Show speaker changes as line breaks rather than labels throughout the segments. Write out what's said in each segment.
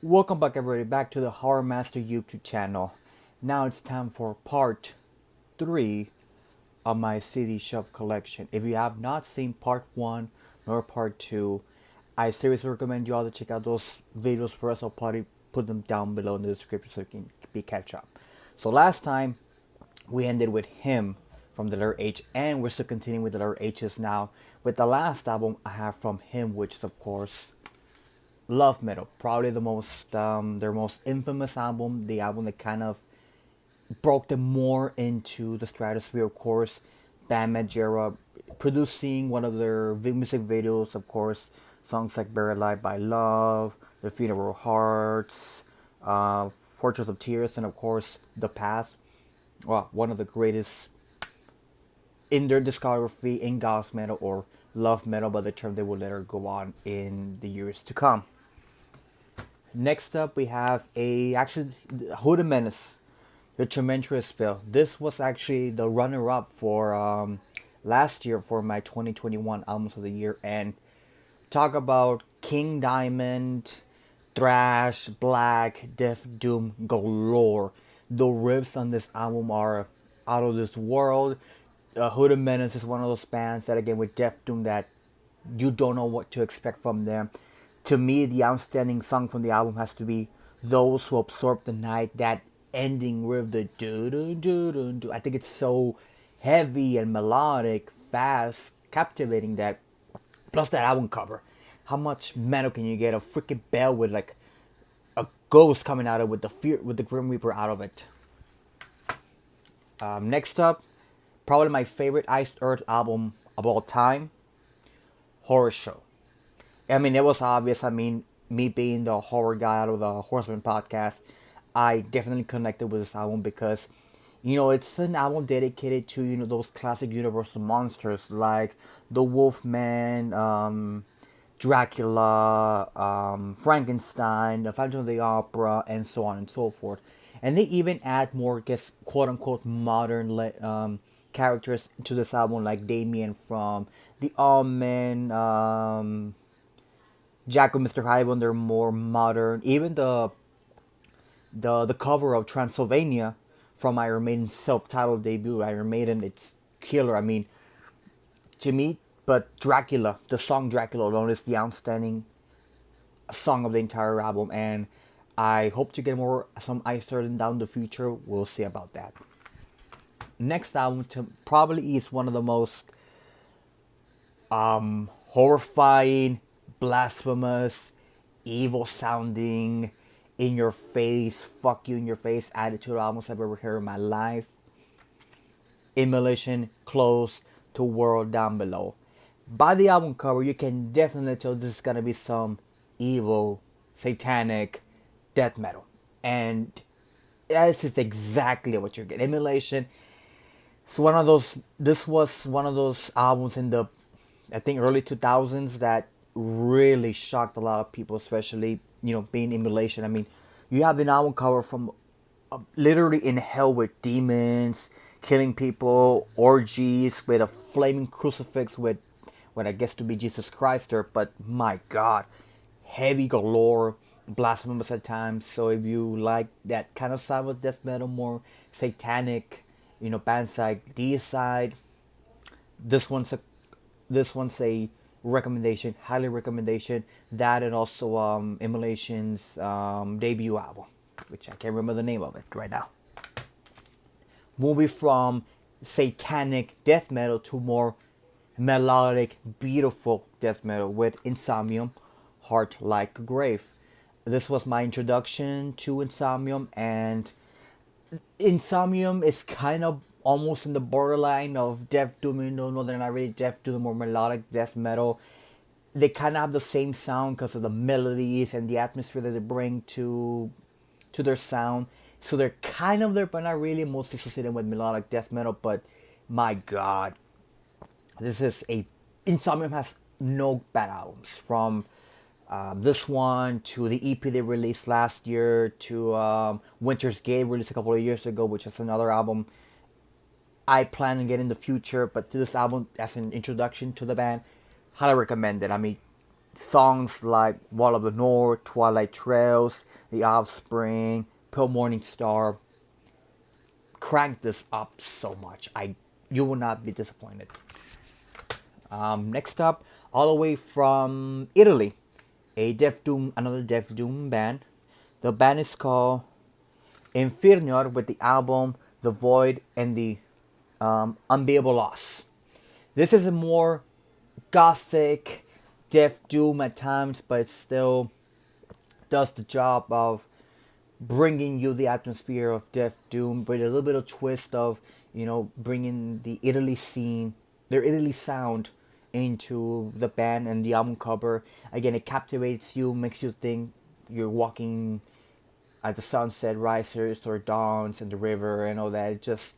Welcome back everybody back to the Horror Master YouTube channel. Now it's time for part 3 of my CD shelf collection. If you have not seen part 1 nor part 2, I seriously recommend you all to check out those videos first. I'll probably put them down below in the description so you can be catch up. So last time we ended with Him from the letter H, and we're still continuing with the letter H's now with the last album I have from Him, which is of course Love Metal, probably their most infamous album, the album that kind of broke them more into the stratosphere. Of course, Bam Margera producing one of their music videos. Of course, songs like "Buried Alive by Love," "The Funeral Hearts," "Fortress of Tears," and of course, "The Past." Well, one of the greatest in their discography in gospel metal or love metal, by the term they will later go on in the years to come. Next up, we have Hood Menace, the Tremendous Spell. This was actually the runner-up for last year for my 2021 albums of the year, and talk about King Diamond, thrash, black, death, doom, galore. The riffs on this album are out of this world. Hood Menace is one of those bands that, again, with death doom, that you don't know what to expect from them. To me, the outstanding song from the album has to be "Those Who Absorb the Night." That ending riff, the do do do do do. I think it's so heavy and melodic, fast, captivating. That plus that album cover. How much metal can you get? A freaking bell with like a ghost coming out of it with the Grim Reaper out of it. Next up, probably my favorite Iced Earth album of all time, Horror Show. I mean, it was obvious. I mean, me being the horror guy out of the Horseman podcast, I definitely connected with this album because, it's an album dedicated to, those classic Universal monsters like the Wolfman, Dracula, Frankenstein, the Phantom of the Opera, and so on and so forth. And they even add more, I guess, quote unquote, modern characters to this album, like Damien from The Omen, Jack and Mr. Hyde. They're more modern. Even the cover of Transylvania from Iron Maiden's self-titled debut, Iron Maiden, it's killer. I mean, to me, but Dracula, the song Dracula alone is the outstanding song of the entire album, and I hope to get some Ice Earth down the future. We'll see about that. Next album probably is one of the most horrifying, blasphemous, evil sounding, in your face, fuck you in your face attitude albums I've ever heard in my life. Immolation, Close to World Down Below. By the album cover, you can definitely tell this is gonna be some evil, satanic death metal. And this is exactly what you're getting. Immolation. This was one of those albums in the, I think, early 2000s that really shocked a lot of people, especially, being Immolation. I mean, you have an album cover from literally in hell with demons, killing people, orgies, with a flaming crucifix with what I guess to be Jesus Christ there. But my God, heavy galore, blasphemous at times. So if you like that kind of side of death metal, more satanic, bands like Deicide, this one's a recommendation, highly recommendation. That and also Immolation's debut album, which I can't remember the name of it right now. Moving from satanic death metal to more melodic, beautiful death metal with Insomnium, Heart Like a Grave. This was my introduction to Insomnium, and Insomnium is kind of almost in the borderline of death doom. No, they're not really death doom, more melodic death metal. They kind of have the same sound because of the melodies and the atmosphere that they bring to their sound. So they're kind of there, but not really. Mostly associated with melodic death metal. But my God, this is Insomnium has no bad albums, from this one to the EP they released last year to Winter's Gate, released a couple of years ago, which is another album I plan to get in the future. But to this album, as an introduction to the band, highly recommend it. I mean, songs like Wall of the North, Twilight Trails, The Offspring, Pale Morning Star. Crank this up so much. You will not be disappointed. Next up, all the way from Italy, another Death Doom band. The band is called Inferno with the album The Void and the Unbearable Loss. This is a more gothic Death Doom at times, but it still does the job of bringing you the atmosphere of Death Doom with a little bit of twist of, bringing the Italy scene, their Italy sound into the band and the album cover. Again, it captivates you, makes you think you're walking at the sunset rises or dawns in the river and all that. It's just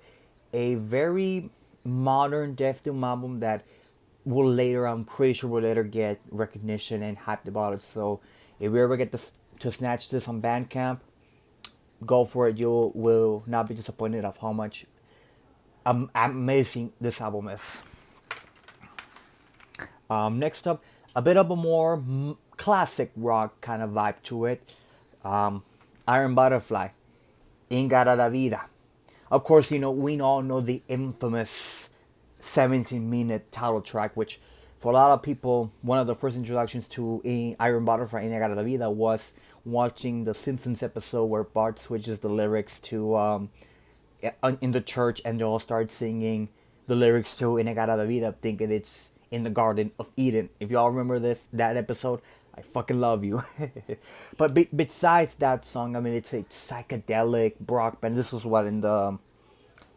a very modern Death Doom album that will later, I'm pretty sure will later get recognition and hyped about it. So if you ever get to snatch this on Bandcamp, go for it. You will not be disappointed of how much amazing this album is. Next up, a bit of a more classic rock kind of vibe to it. Iron Butterfly, Ingara da Vida. Of course, we all know the infamous 17-minute title track, which for a lot of people, one of the first introductions to Iron Butterfly, Ingara da Vida, was watching the Simpsons episode where Bart switches the lyrics to in the church, and they all start singing the lyrics to Ingara da Vida, thinking it's in the Garden of Eden. If y'all remember that episode, I fucking love you. But besides that song, I mean, it's a psychedelic rock band. This was what, in the,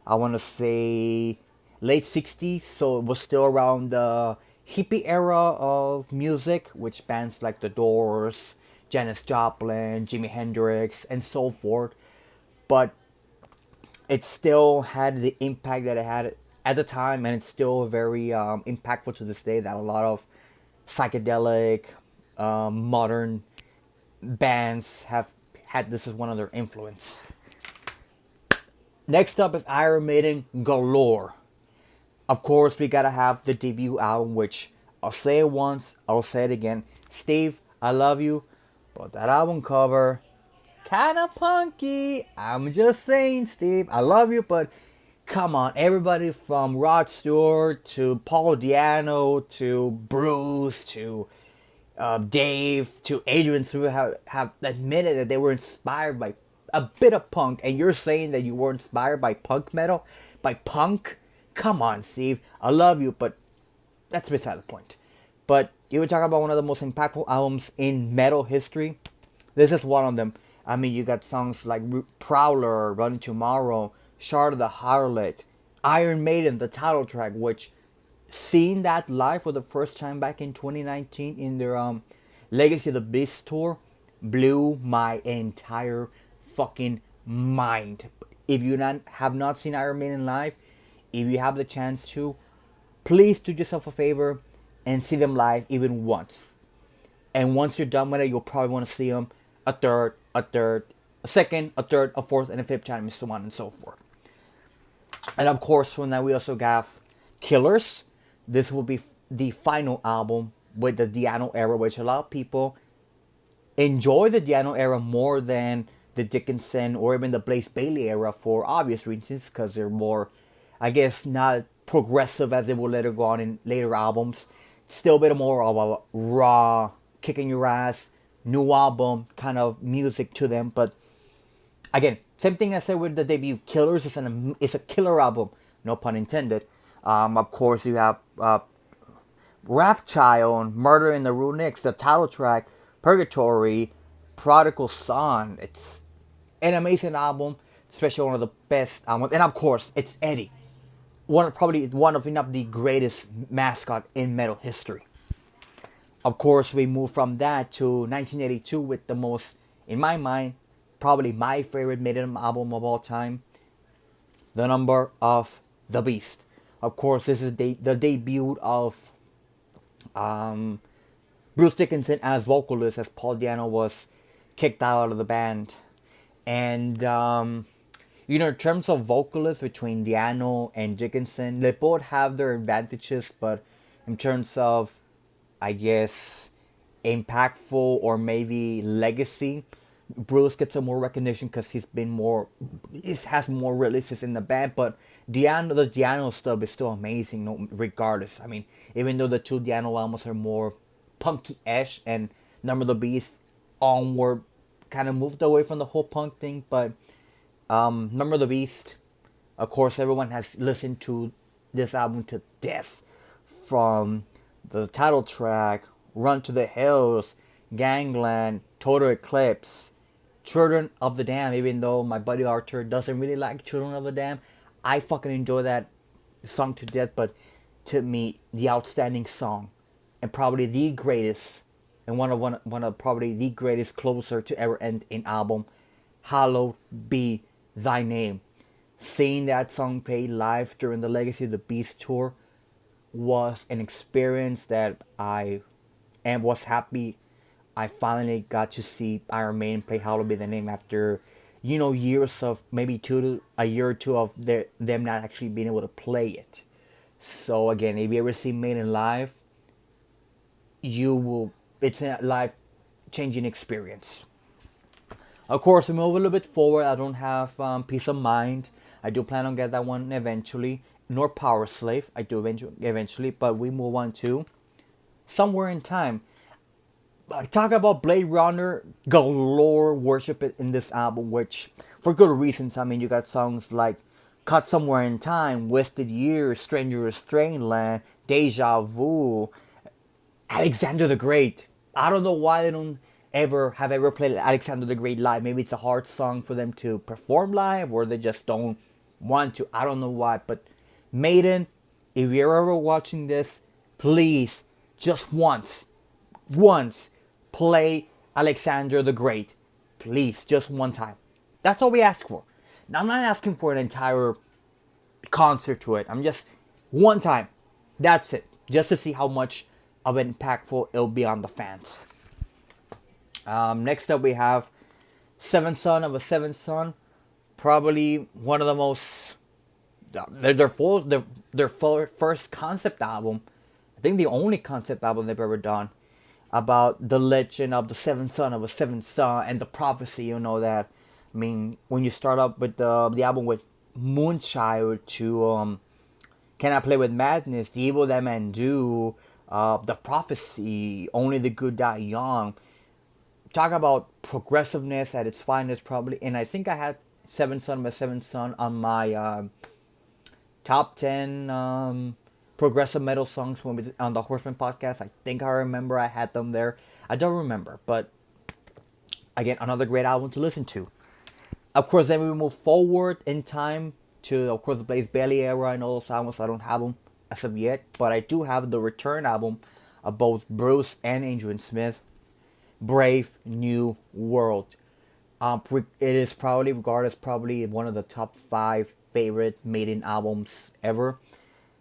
I want to say, late 60s, so it was still around the hippie era of music, which bands like The Doors, Janis Joplin, Jimi Hendrix, and so forth. But it still had the impact that it had at the time, and it's still very impactful to this day, that a lot of psychedelic modern bands have had this as one of their influence. Next up is Iron Maiden, Galore. Of course, we gotta have the debut album, which I'll say it once, I'll say it again. Steve, I love you, but that album cover, kinda punky. I'm just saying, Steve, I love you, but come on, everybody from Rod Stewart to Paul Di'Anno to Bruce to Dave to Adrian Stewart have admitted that they were inspired by a bit of punk, and you're saying that you were inspired by punk metal? By punk? Come on, Steve. I love you, but that's beside the point. But you were talking about one of the most impactful albums in metal history. This is one of them. I mean, you got songs like Prowler, Running Tomorrow, Shard of the Harlot, Iron Maiden, the title track, which, seeing that live for the first time back in 2019 in their Legacy of the Beast tour, blew my entire fucking mind. If you have not seen Iron Maiden live, if you have the chance to, please do yourself a favor and see them live even once. And once you're done with it, you'll probably want to see them a third, a second, a third, a fourth, and a fifth time, and so on and so forth. And of course, from that we also have Killers. This will be the final album with the Di'Anno era, which a lot of people enjoy the Di'Anno era more than the Dickinson or even the Blaze Bayley era, for obvious reasons, because they're more, I guess, not progressive as they will later go on in later albums. Still a bit more of a raw, kicking your ass, new album kind of music to them. But again, same thing I said with the debut. Killers is a killer album, no pun intended. Of course, you have Wrathchild, Murder in the Runics, the title track, Purgatory, Prodigal Son. It's an amazing album, especially one of the best albums. And of course, it's Eddie, probably one of, if not the greatest mascot in metal history. Of course, we move from that to 1982 with the most, in my mind, probably my favorite Maiden album of all time, The Number of the Beast. Of course, this is the debut of Bruce Dickinson as vocalist, as Paul Di'Anno was kicked out of the band. And, in terms of vocalists between Di'Anno and Dickinson, they both have their advantages, but in terms of, I guess, impactful or maybe legacy, Bruce gets some more recognition because he has more releases in the band. But the Diano stuff is still amazing, no, regardless. I mean, even though the two Diano albums are more punky-ish, and Number of the Beast onward kind of moved away from the whole punk thing, but Number of the Beast, of course, everyone has listened to this album to death, from the title track, Run to the Hills, Gangland, Total Eclipse, Children of the Dam. Even though my buddy Arthur doesn't really like Children of the Dam, I fucking enjoy that song to death. But to me, the outstanding song, and probably the greatest, and one of probably the greatest closer to ever end an album, Hallowed Be Thy Name. Seeing that song played live during the Legacy of the Beast tour was an experience that I and was happy I finally got to see Iron Maiden play Hallowed Be the Name after, years of maybe a year or two of them not actually being able to play it. So again, if you ever see Maiden live, it's a life changing experience. Of course, we move a little bit forward. I don't have Peace of Mind. I do plan on get that one eventually. Nor Power Slave. I do eventually, but we move on to Somewhere in Time. Talk about Blade Runner, Galore worship it in this album, which for good reasons. I mean, you got songs like Cut Somewhere in Time, Wasted Years, Stranger of Strangeland, Deja Vu, Alexander the Great. I don't know why they don't ever played Alexander the Great live. Maybe it's a hard song for them to perform live, or they just don't want to. I don't know why. But Maiden, if you're ever watching this, please, just once, play Alexander the Great. Please, just one time. That's all we ask for. Now, I'm not asking for an entire concert to it. I'm just one time. That's it. Just to see how much of an impactful it'll be on the fans. Next up, we have Seventh Son of a Seventh Son. Probably one of the most their first concept album. I think the only concept album they've ever done, about the legend of the seventh son of a seventh son and the prophecy. You know that. I mean, when you start up with the album with Moonchild to Can I Play with Madness, The Evil That Men Do, The Prophecy, Only the Good Die Young. Talk about progressiveness at its finest, probably. And I think I had Seventh Son of a Seventh Son on my top 10 progressive metal songs when we on the Horseman podcast. I think I remember I had them there. I don't remember, but again, another great album to listen to. Of course, then we move forward in time to, of course, the Blaze Bayley era and all those albums. I don't have them as of yet, but I do have the Return album of both Bruce and Adrian Smith, Brave New World. It is probably regarded as probably one of the top 5 favorite Maiden albums ever.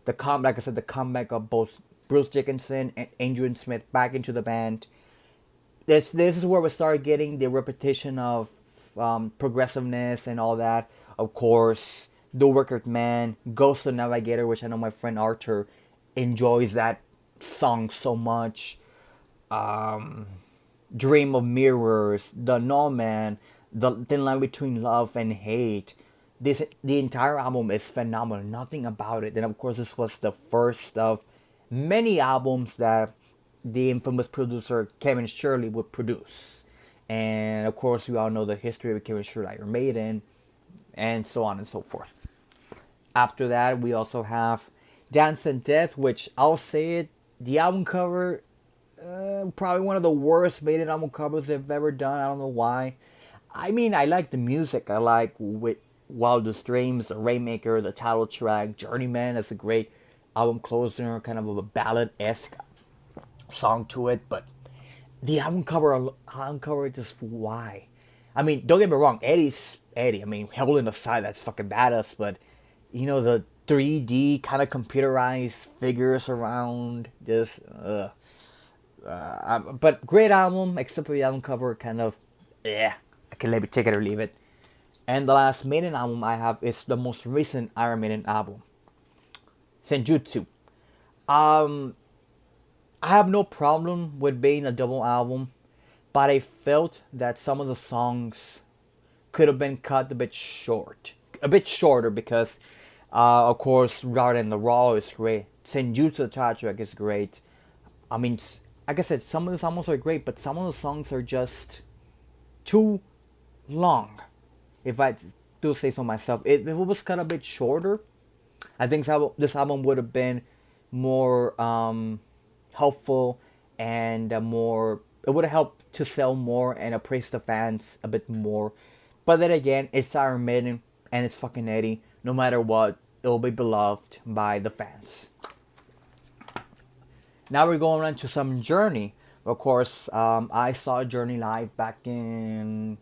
Like I said, the comeback of both Bruce Dickinson and Adrian Smith back into the band. This is where we start getting the repetition of progressiveness and all that. Of course, The Wicked Man, Ghost of Navigator, which I know my friend Arthur enjoys that song so much. Dream of Mirrors, The No Man, The Thin Line Between Love and Hate. The entire album is phenomenal. Nothing about it. And of course, this was the first of many albums that the infamous producer Kevin Shirley would produce. And of course, we all know the history of Kevin Shirley, Iron Maiden, and so on and so forth. After that, we also have Dance and Death, which I'll say it, the album cover, probably one of the worst Maiden album covers they've ever done. I don't know why. I mean, I like the music. I like with Wildest Dreams, The Rainmaker, the title track, Journeyman is a great album closer, kind of a ballad-esque song to it, but the album cover just why? I mean, don't get me wrong, Eddie's Eddie. I mean, holding aside, that's fucking badass, but the 3D kind of computerized figures around, just but great album, except for the album cover, kind of I can maybe take it or leave it. And the last Maiden album I have is the most recent Iron Maiden album, Senjutsu. I have no problem with being a double album. but I felt that some of the songs could have been cut a bit shorter because, of course, rather than the Raw is great. Send You to the Title Track is great. I mean, like I said, some of the songs are great, but some of the songs are just too long. If I do say so myself, if it was cut a bit shorter, I think this album would have been more helpful and more. It would have helped to sell more and appraise the fans a bit more. But then again, it's Iron Maiden and it's fucking Eddie. No matter what, it will be beloved by the fans. Now we're going on to some Journey. Of course, I saw Journey live back in.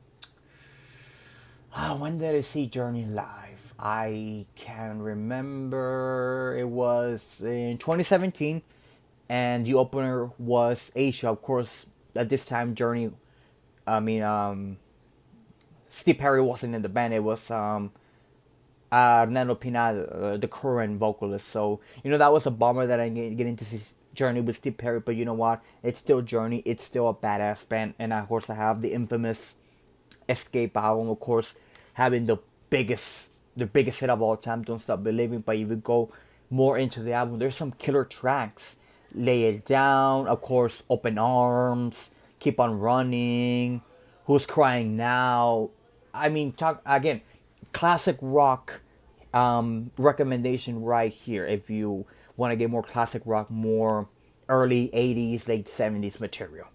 When did I see Journey live? I can remember. It was in 2017, and the opener was Asia. Of course, at this time, Journey. I mean, Steve Perry wasn't in the band. It was Nano Pinal, the current vocalist. So that was a bummer that I didn't get into Journey with Steve Perry. But you know what? It's still Journey. It's still a badass band. And of course, I have the infamous Escape album. Of course, having the biggest hit of all time, Don't Stop Believing. But if you go more into the album, there's some killer tracks. Lay It Down, of course, Open Arms, Keep on Running, Who's Crying Now. I mean, talk again, classic rock recommendation right here if you want to get more classic rock, more early 80s, late 70s material.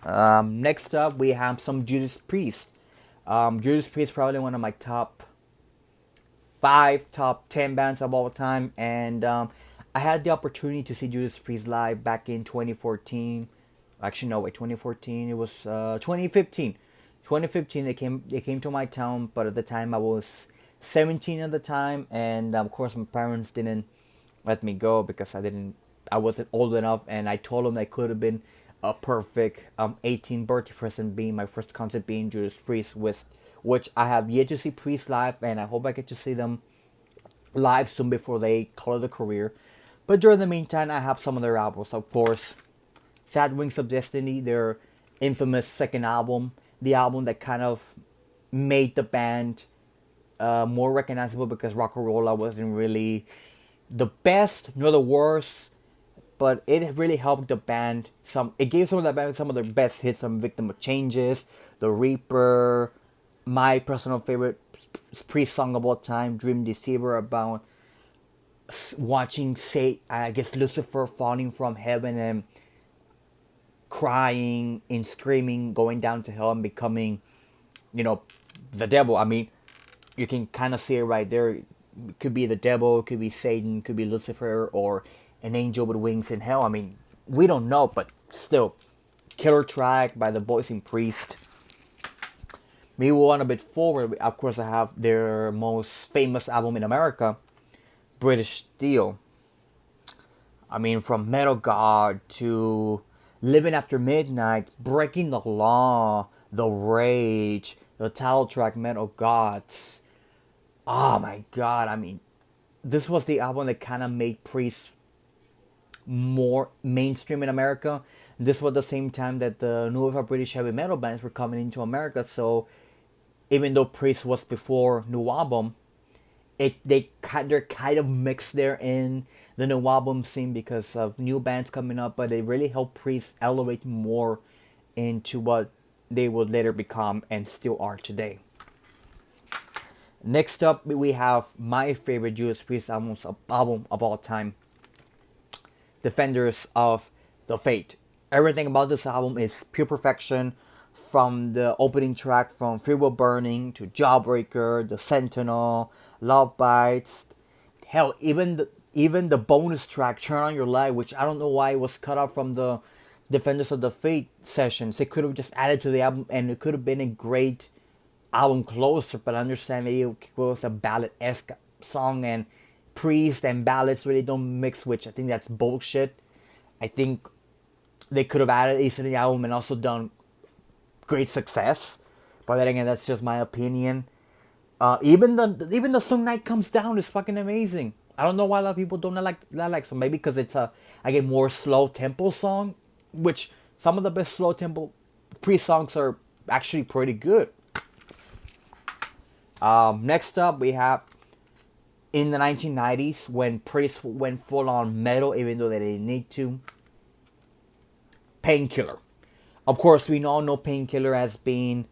Next up, we have some Judas Priest. Judas Priest probably one of my top 10 bands of all time, and I had the opportunity to see Judas Priest live back in 2014. Actually, no, wait, 2014. It was 2015. 2015, they came to my town, but at the time I was 17 at the time, and of course my parents didn't let me go because I wasn't old enough, and I told them that could have been a perfect 18 birthday present, being my first concert being Judas Priest, which I have yet to see Priest live, and I hope I get to see them live soon before they call it a career. But during the meantime, I have some of their albums, of course. Sad Wings of Destiny, their infamous second album, the album that kind of made the band more recognizable because Rock'n'Rolla wasn't really the best nor the worst, but it really helped the band. It gave some of the band some of their best hits, some Victim of Changes, The Reaper, my personal favorite Priest song of all time, Dream Deceiver, about watching Lucifer falling from heaven and crying and screaming, going down to hell and becoming, the devil. I mean, you can kind of see it right there. It could be the devil, it could be Satan, it could be Lucifer, or an angel with wings in hell. I mean, we don't know, but still, killer track by the boys in Priest. Maybe we'll on a bit forward. Of course, I have their most famous album in America, British Steel. I mean, from Metal God to Living After Midnight, Breaking the Law, The Rage, the title track Metal Gods. Oh my god, I mean, this was the album that kind of made Priest more mainstream in America. This was the same time that the newer British heavy metal bands were coming into America, so even though Priest was before new album, they're kind of mixed there in the new album scene because of new bands coming up, but it really helped Priest elevate more into what they would later become and still are today. Next up, we have my favorite Judas Priest album of all time, Defenders of the Faith. Everything about this album is pure perfection, from the opening track from Free Will Burning to Jawbreaker, The Sentinel, Love Bites. Hell, even the bonus track Turn On Your Light, which I don't know why it was cut off from the Defenders of the Faith sessions. It could have just added to the album and it could have been a great album closer, but I understand it was a ballad-esque song, and Priest and ballads really don't mix, which I think that's bullshit. I think they could have added these to the album and also done great success. But then again, that's just my opinion. Even the song Night Comes Down is fucking amazing. I don't know why a lot of people don't like so maybe because it's a more slow tempo song, which some of the best slow tempo Priest songs are actually pretty good. Next up, we have in the 1990s when Priest went full on metal, even though they didn't need to. Painkiller. Of course, we all know Painkiller as being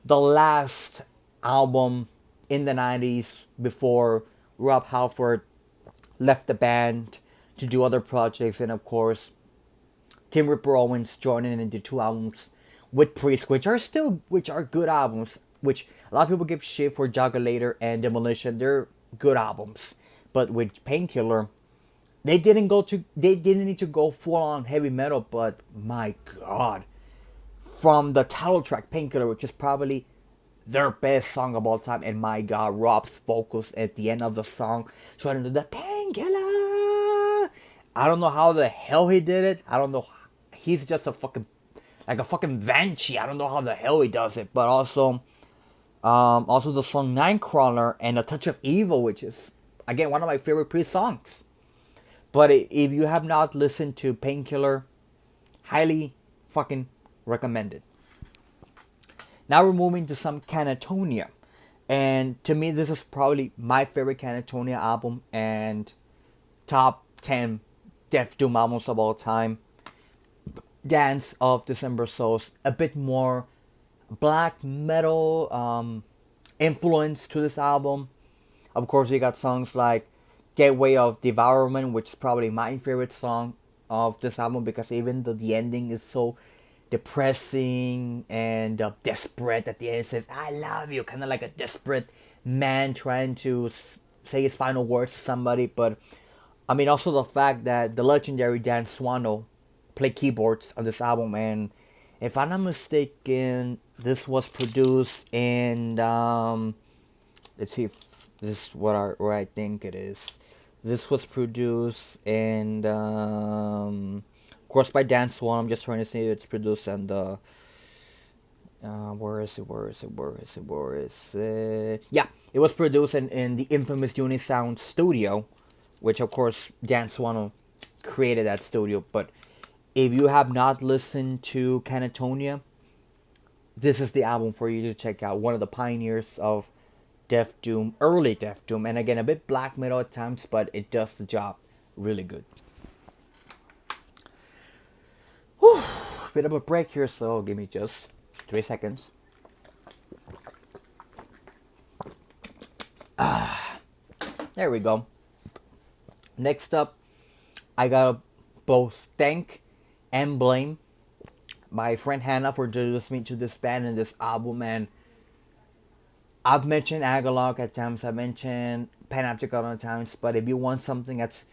the last album in the 90s before Rob Halford left the band to do other projects, and of course, Tim Ripper Owens joining into 2 albums with Priest, which are good albums. Which a lot of people give shit for Jugulator and Demolition. They're good albums, but with Painkiller, they didn't need to go full on heavy metal. But my God, from the title track Painkiller, which is probably their best song of all time, and my God, Rob's vocals at the end of the song, trying to do the Painkiller. I don't know how the hell he did it. I don't know. He's just a fucking banshee. I don't know how the hell he does it. But also the song Ninecrawler and A Touch of Evil, which is again one of my favorite Priest songs. But if you have not listened to Painkiller, highly fucking recommended. Now we're moving to some Canatonia. And to me, this is probably my favorite Canatonia album and top 10 Death Doom albums of all time. Dance of December Souls. A bit more black metal influence to this album. Of course, you got songs like Gateway of Devourment, which is probably my favorite song of this album because even though the ending is so depressing and desperate at the end, it says I love you, kind of like a desperate man trying to say his final words to somebody. But I mean, also the fact that the legendary Dan Swano played keyboards on this album, and if I'm not mistaken, this was produced in let's see if this is where I think it is. This was produced in of course by Dan Swan. I'm just trying to say it's produced on the where is it? Yeah, it was produced in the infamous Unisound studio, which of course Dan Swan created that studio. But if you have not listened to Canatonia, this is the album for you to check out. One of the pioneers of Death Doom, early Death Doom, and again a bit black metal at times, but it does the job really good. Whew, bit of a break here, so give me just 3 seconds. There we go. Next up, I got both thank and blame my friend Hannah for introducing me to this band and this album. And I've mentioned Agalog at times, I've mentioned Panopticon at times, but if you want something that's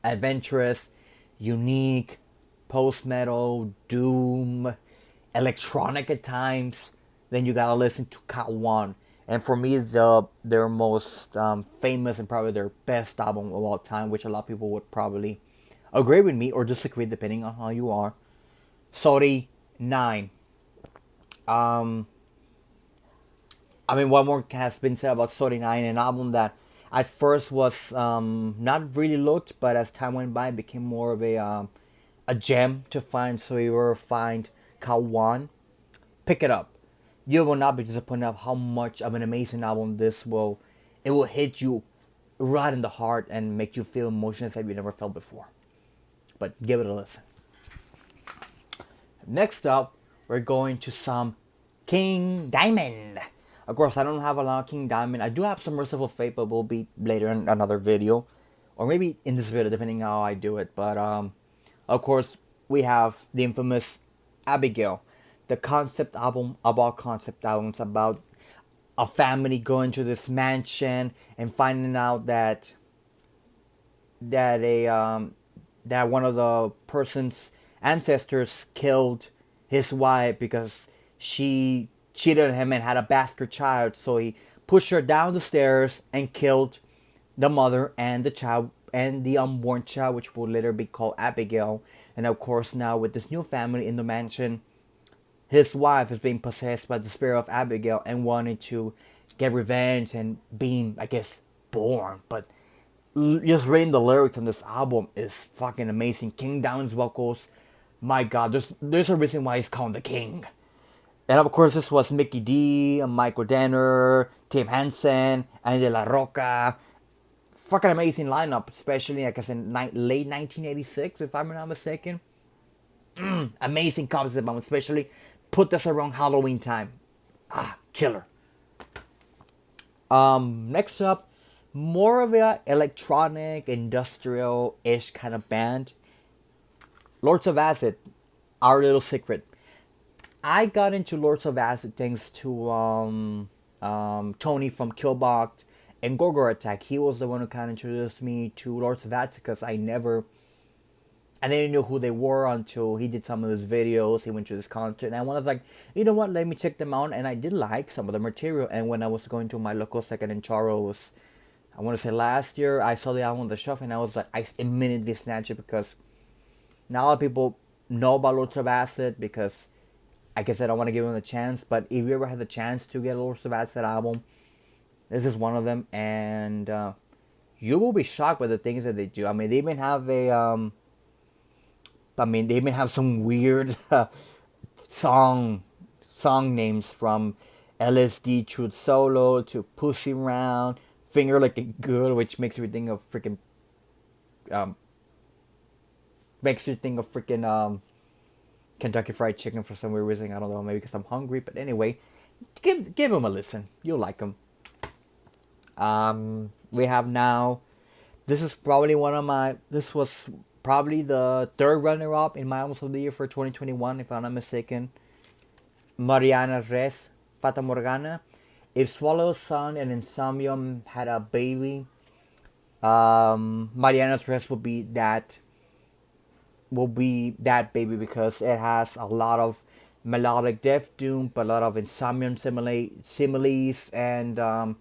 adventurous, unique, post-metal, doom, electronic at times, then you gotta listen to Cat 1. And for me, their most famous and probably their best album of all time, which a lot of people would probably agree with me or disagree depending on how you are. Sorta 9. I mean, what more has been said about Sorta 9, an album that at first was not really looked, but as time went by, it became more of a gem to find. So you will find Cat 1. Pick it up. You will not be disappointed of how much of an amazing album this will. It will hit you right in the heart and make you feel emotions that you never felt before. But give it a listen. Next up, we're going to some King Diamond. Of course, I don't have a lot of King Diamond. I do have some Merciful Fate, but will be later in another video. Or maybe in this video, depending on how I do it. But, of course, we have the infamous Abigail. The concept album about concept albums, about a family going to this mansion and finding out that one of the person's ancestors killed his wife because she cheated on him and had a bastard child. So he pushed her down the stairs and killed the mother and the child and the unborn child, which will later be called Abigail. And of course, now with this new family in the mansion, his wife is being possessed by the spirit of Abigail and wanting to get revenge and being, I guess, born. But just reading the lyrics on this album is fucking amazing. King Diamond's vocals, My God, there's a reason why he's called the King. And of course, this was Mickey D, Michael Danner, Tim Henson, and De La Roca. Fucking amazing lineup, especially I guess in late 1986, if I'm not mistaken. Amazing concept album, especially put this around Halloween time. Killer. Next up, more of a electronic, industrial-ish kind of band. Lords of Acid, Our Little Secret. I got into Lords of Acid thanks to Tony from Killbox and Gorgor Attack. He was the one who kind of introduced me to Lords of Acid because I didn't know who they were until he did some of his videos. He went to this concert, and I was like, you know what? Let me check them out. And I did like some of the material. And when I was going to my local second in Charles, I want to say last year, I saw the album on the shelf, and I was like, I immediately snatched it because not a lot of people know about Lords of Acid because I guess I don't want to give them a chance. But if you ever had the chance to get a Lords of Acid album, this is one of them, and you will be shocked by the things that they do. I mean, they even have some weird song names from LSD Truth Solo to Pussy Round, Finger Like a Good, which makes you think of freaking Kentucky Fried Chicken for some weird reason. I don't know, maybe because I'm hungry. But anyway, give them a listen. You'll like them. We have now. This was probably the third runner-up in my albums of the year for 2021, if I'm not mistaken. Mariana's Res, Fatah Morgana. If Swallow's Son and Insomnium had a baby, Mariana's Res will be that baby because it has a lot of melodic death doom, but a lot of Insomnium similes and a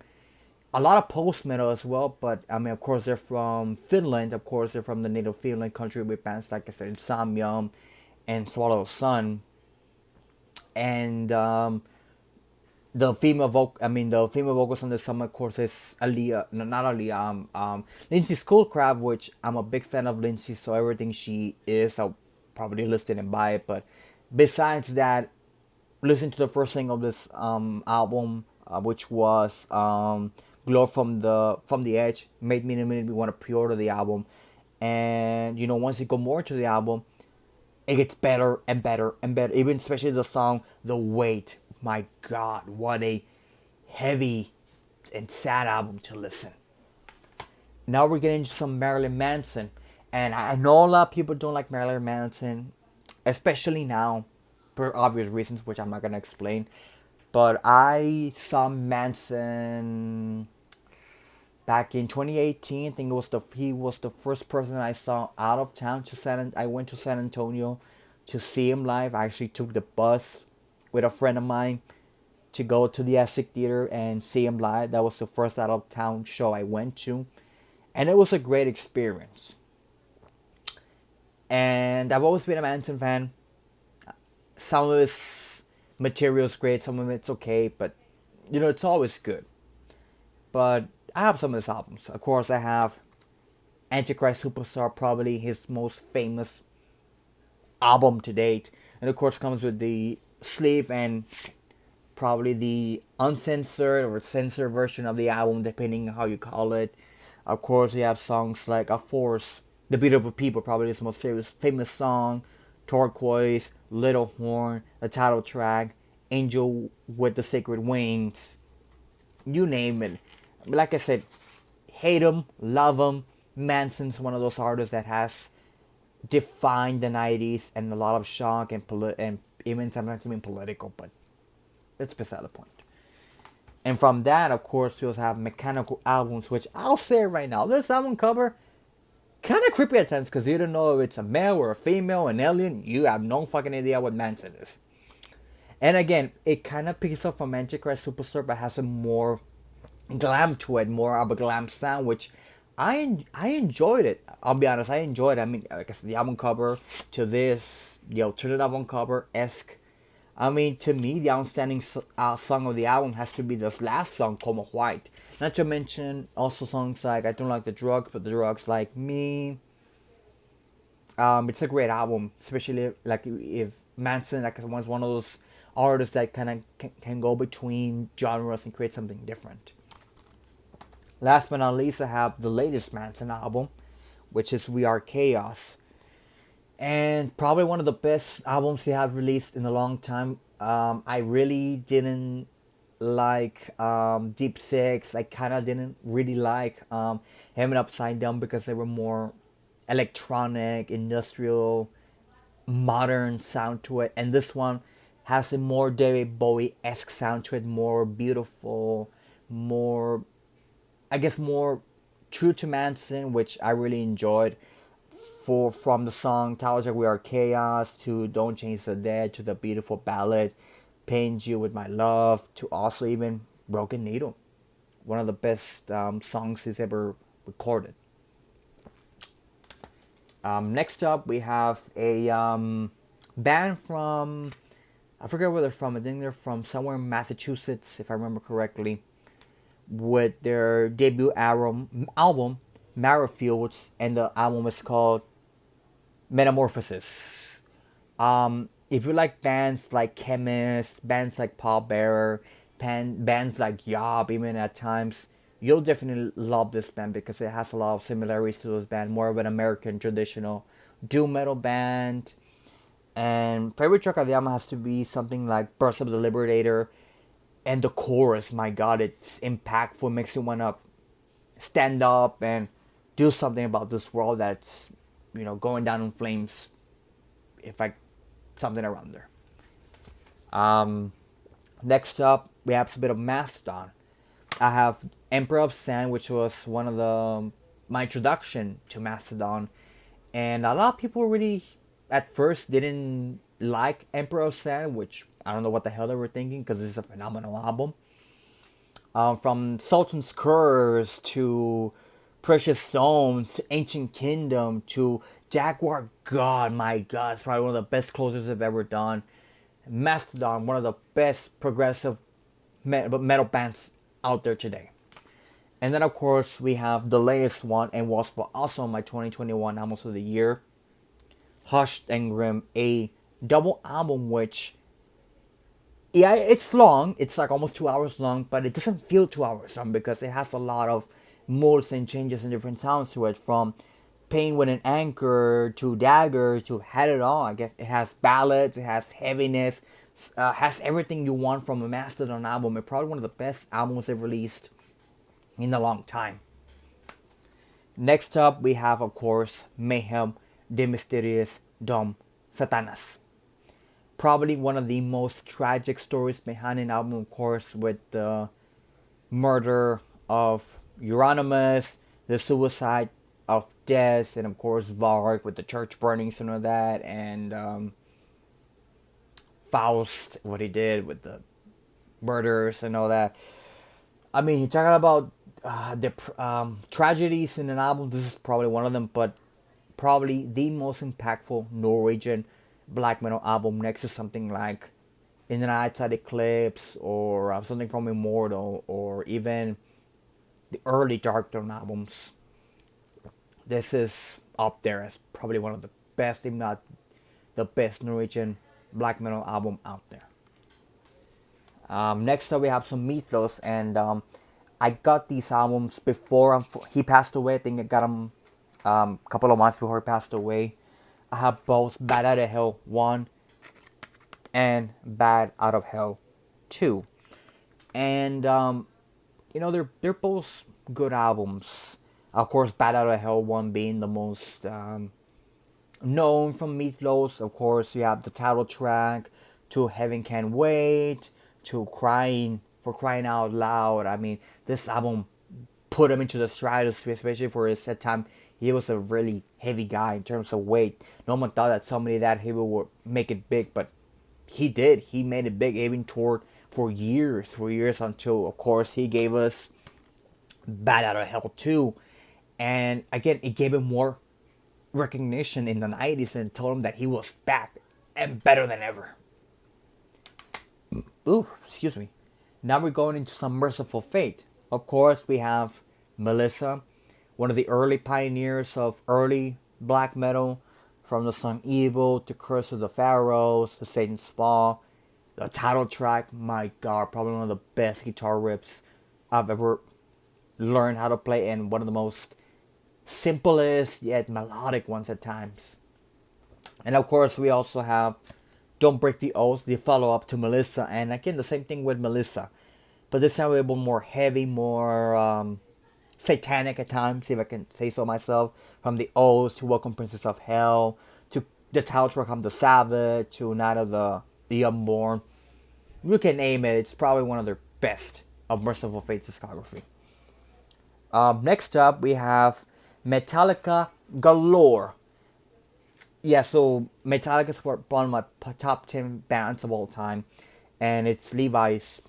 lot of post-metal as well, but I mean, of course, they're from Finland. Of course, they're from the native Finland country with bands like I said, Insomnium and Swallow's Son. And the female vocals on the song, of course, is Lindsay Schoolcraft, which I'm a big fan of Lindsay, so everything she is, I'll probably listen and buy it. But besides that, listen to the first single of this album, which was Glow from the Edge, made me immediately want to pre-order the album. And once you go more to the album, it gets better and better and better. Even especially the song The Weight. My God, what a heavy and sad album to listen. Now we're getting into some Marilyn Manson. And I know a lot of people don't like Marilyn Manson, especially now, for obvious reasons, which I'm not going to explain. But I saw Manson back in 2018. I think he was the first person I saw out of town. I went to San Antonio to see him live. I actually took the bus with a friend of mine to go to the Essex Theater and see him live. That was the first out of town show I went to, and it was a great experience. And I've always been a Manson fan. Some of his material is great, some of it's okay, but it's always good. But I have some of his albums. Of course, I have Antichrist Superstar, probably his most famous album to date, and of course comes with the sleeve and probably the uncensored or censored version of the album, depending on how you call it. Of course, you have songs like A Force, The Beautiful People, probably his most famous song, Turquoise, Little Horn, the title track, Angel with the Sacred Wings, you name it. Like I said, hate him, love him. Manson's one of those artists that has defined the 90s and a lot of shock and even sometimes even political, but it's beside the point. And from that, of course, we also have mechanical albums, which I'll say right now, this album cover, kind of creepy at times, because you don't know if it's a male or a female, an alien. You have no fucking idea what Manson is. And again, it kind of picks up from Antichrist Superstar, but has a more glam to it, more of a glam sound, which I enjoyed it. I'll be honest, I enjoyed it. I mean, like I said, the album cover to this, the alternate album cover-esque. I mean, to me, the outstanding song of the album has to be this last song, Como White. Not to mention also songs like I Don't Like the Drugs, but the Drugs Like Me. It's a great album, especially like if Manson like was one of those artists that kind of can go between genres and create something different. Last but not least, I have the latest Manson album, which is We Are Chaos, and probably one of the best albums he has released in a long time. I really didn't like Deep Six. I kind of didn't really like Him and Upside Down because they were more electronic, industrial, modern sound to it, and this one has a more David Bowie esque sound to it, more beautiful, more, I guess, more true to Manson, which I really enjoyed. For from the song "Towers Like We Are Chaos" to "Don't Change the Dead" to the beautiful ballad "Paint You with My Love" to also even "Broken Needle," one of the best songs he's ever recorded. Next up, we have a band from, I forget where they're from. I think they're from somewhere in Massachusetts, if I remember correctly, with their debut album Marrow Fields, and the album is called Metamorphosis. If you like bands like Chemist, bands like Paul Bearer, bands like Yob, even at times, you'll definitely love this band because it has a lot of similarities to those bands. More of an American traditional doom metal band. And favorite track of the album has to be something like "Birth of the Liberator," and the chorus. My God, it's impactful. Makes you wanna stand up and do something about this world that's going down in flames. If I something around there. Um, Next up, we have a bit of Mastodon. I have Emperor of Sand, which was one of the my introduction to Mastodon, and a lot of people really at first didn't like Emperor of Sand, which I don't know what the hell they were thinking because this is a phenomenal album. From Sultan's Curse to Precious Stones to Ancient Kingdom to Jaguar God, my God, it's probably one of the best closers I've ever done. Mastodon, one of the best progressive metal bands out there today. And then, of course, we have the latest one, and was also my 2021 album of the year, Hushed and Grim, a double album which, yeah, it's long. It's like almost 2 hours long, but it doesn't feel 2 hours long because it has a lot of molds and changes and different sounds to it. From Pain with an Anchor to Dagger to Had It All. I guess it has ballads, it has heaviness, has everything you want from a Mastodon album. It's probably one of the best albums they've released in a long time. Next up, we have, of course, Mayhem, the mysterious Dom Satanas. Probably one of the most tragic stories behind an album, of course, with the murder of Euronymous, the suicide of Des, and of course Varg with the church burnings and all that, and Faust, what he did with the murders and all that. I mean, you're talking about the tragedies in an album. This is probably one of them, but probably the most impactful Norwegian black metal album next to something like In the Nightside Eclipse or something from Immortal or even the early Darkthrone albums. This is up there as probably one of the best, if not the best, Norwegian black metal album out there. Next up, we have some Mythos, and I got these albums before he passed away. I think I got them a couple of months before he passed away. I have both Bad Out of Hell 1 and Bad Out of Hell 2. And, they're both good albums. Of course, Bad Out of Hell 1 being the most known from Mythos. Of course, you have the title track, to Heaven Can't Wait, to Crying Out Loud. I mean, this album put him into the stratosphere, especially for his set time. He was a really heavy guy in terms of weight. No one thought that somebody that heavy would make it big, but he did. He made it big, even toured for years until, of course, he gave us Bad Out of Hell 2. And again, it gave him more recognition in the 90s and told him that he was back and better than ever. Ooh, excuse me. Now we're going into some Merciful Fate. Of course, we have Melissa, one of the early pioneers of early black metal, From the song Evil to Curse of the Pharaohs to Satan's Spawn. The title track, my god, probably one of the best guitar riffs I've ever learned how to play, and one of the most simplest yet melodic ones at times. And of course, we also have Don't Break the Oath, the follow up to Melissa. And again, the same thing with Melissa. But this time a little more heavy, more satanic at times, if I can say so myself. From the Oath to Welcome Princess of Hell to the title track from the Sabbath to Night of the Unborn. You can name it. It's probably one of their best of Merciful Fate's discography. Next up, we have Metallica Galore. Yeah, so Metallica is one of my top 10 bands of all time. And it's Levi's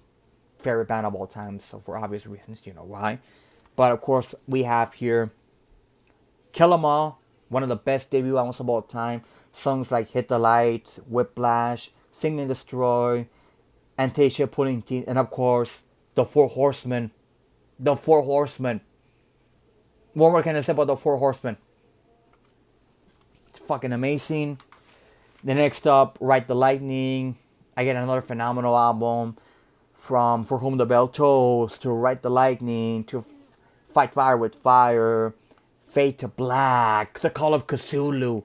favorite band of all time. So for obvious reasons, you know why. But of course, we have here Kill 'Em All, one of the best debut albums of all time. Songs like Hit the Lights, Whiplash, Sing and Destroy, Antasia Pulling Teeth, and of course, The Four Horsemen. The Four Horsemen. What more can I say about The Four Horsemen? It's fucking amazing. The next up, Ride the Lightning. Again, another phenomenal album. From For Whom the Bell Tolls to Ride the Lightning to Fight Fire with Fire, Fade to Black, The Call of Cthulhu.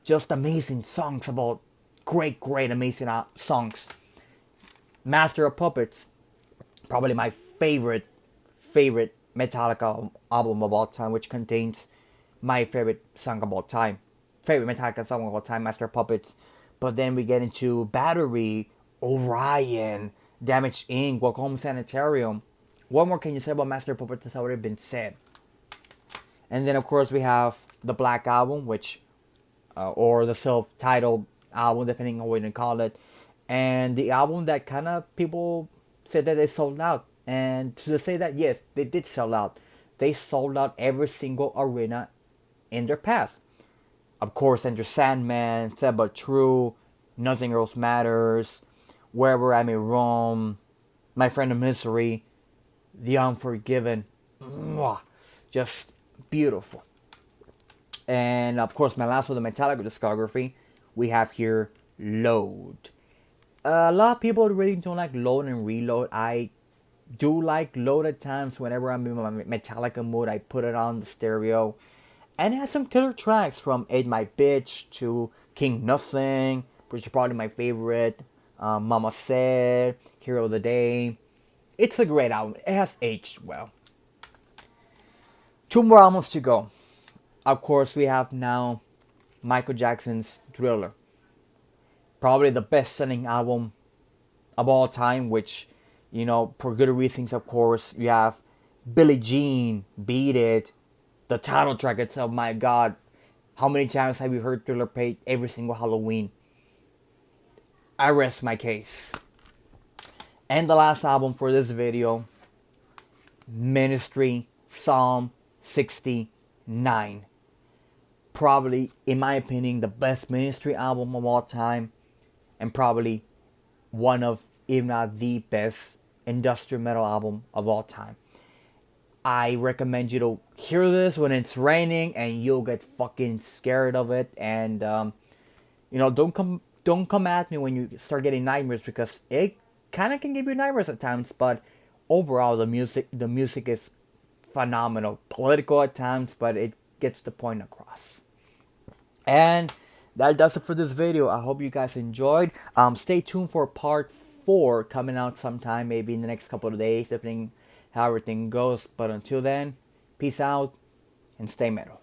Just amazing songs about great, amazing songs. Master of Puppets, probably my favorite Metallica album of all time, which contains my favorite song of all time. Favorite Metallica song of all time, Master of Puppets. But then we get into Battery, Orion, Damaged Inc., Welcome Home Sanitarium. What more can you say about Master of Puppets that's already been said? And then of course we have the Black Album, which, or the self-titled album, depending on what you call it. And the album that kind of people said that they sold out. And to say that, yes, they did sell out. They sold out every single arena in their path. Of course, Enter Sandman, Said But True, Nothing Else Matters, Wherever I May Roam, My Friend of Misery, The Unforgiven. Mwah. Just beautiful. And of course, my last one, the Metallica discography, we have here Load. A lot of people really don't like Load and Reload. I do like Load at times. Whenever I'm in my Metallica mood, I put it on the stereo. And it has some killer tracks from Ate My Bitch to King Nothing, which is probably my favorite. Mama Said, Hero of the Day. It's a great album. It has aged well. 2 more albums to go. Of course, we have now Michael Jackson's Thriller. Probably the best-selling album of all time, which, you know, for good reasons, of course. You have Billie Jean, Beat It, the title track itself. My God, how many times have you heard Thriller played every single Halloween? I rest my case. And the last album for this video, Ministry, Psalm 69. Probably, in my opinion, the best Ministry album of all time. And probably one of, if not the best, industrial metal album of all time. I recommend you to hear this when it's raining and you'll get fucking scared of it. And, you know, don't come at me when you start getting nightmares, because it kind of can give you nightmares at times. But overall, the music is phenomenal. Political at times, but it gets the point across. And that does it for this video. I hope you guys enjoyed. Stay tuned for part 4 coming out sometime, maybe in the next couple of days, depending how everything goes. But until then, peace out and stay metal.